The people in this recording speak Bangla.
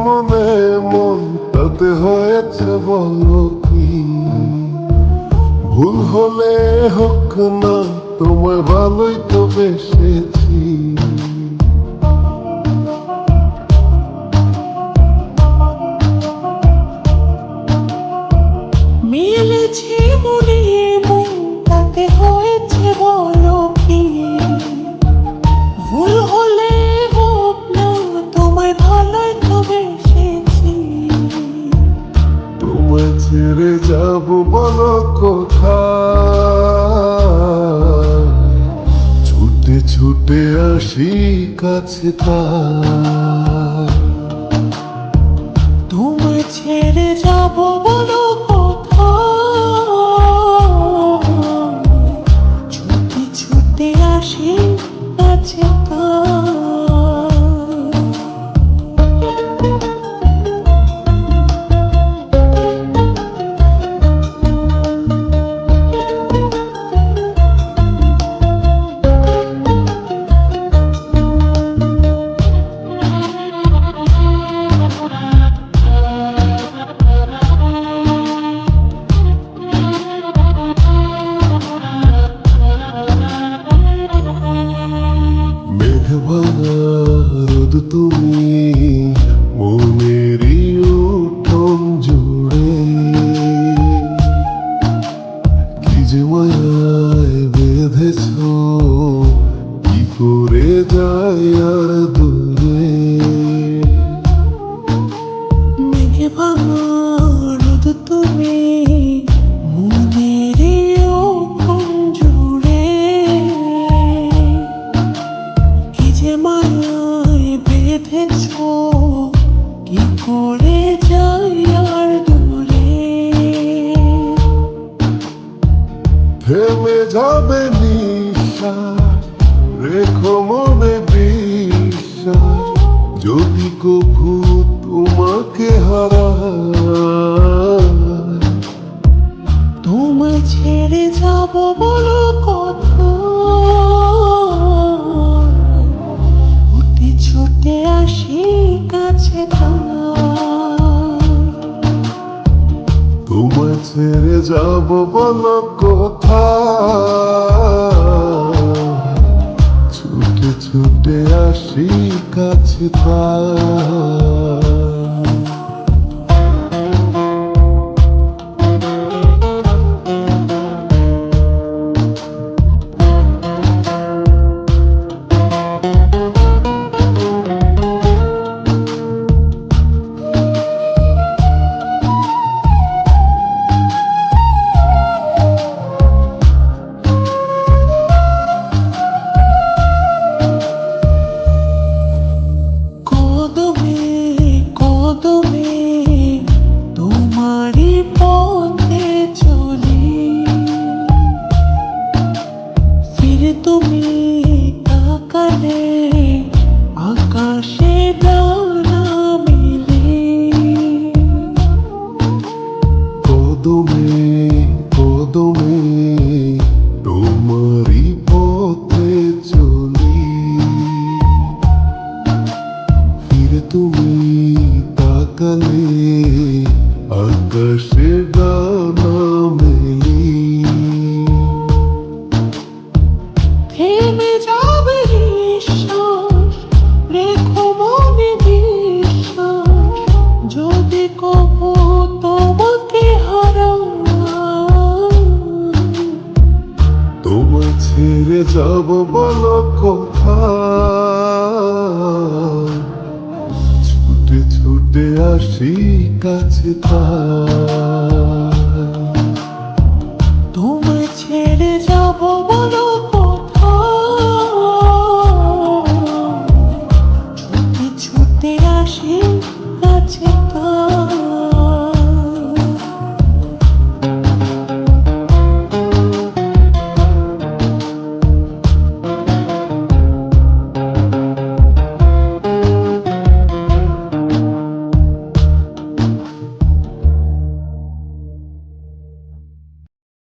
মনে মন তাতে হয়েছে বলো কি? ভুল হলে হোক না, তোমায় ভালোই তো বেসেছি। মিলেছে মনে মন তাতে হয়েছে বলো কি? ভুল হলে হোক না, তোমায় ভালোই তো বেসেছি। তোমায় ছেড়ে যাব বলো কোথায়? ছুটে ছুটে আসি কাছে তাই। তোমায় ছেড়ে যাব বলো কোথায়? ছুটে ছুটে আসি কাছে তাই। মেঘভাঙা রোদ তুমি মনেরই উঠোন জুড়ে, কি যে মায়ায় বেঁধেছ, কি করে যায় আর দূরে। মেঘে ভাঙা রোদ তুমি মনেরই উঠোন জুড়ে, কি যে মায়ায় বেঁধেছ, কি করে যাই আর দূরে। থেমে যাবে নিঃশ্বাস, রেখো মনে বিশ্বাস, যদি কভু তোমাকে হারায়। তোমায় ছেড়ে যাব বলো কোথায়? ছুটে ছুটে আসি কাছে তাই। তোমায় ছেড়ে যাব বলো কোথায়? ছুটে ছুটে আসি কাছে তাই। কদমে কদমে তোমারই পথে চলি, ফিরে তুমি তাকালে আকাশে ডানা মেলে। কদমে কদমে তোমারই পথে চলি, ফিরে তুমি তাকালে আকাশে ডানা মেলি। থেমে যাবে নিঃশ্বাস, রেখো মনে বিশ্বাস, যদি কভু তোমাকে হারাই। তোমায় ছেড়ে যাব বলো কোথায়? ছুটে ছুটে আসি কাছে তাই।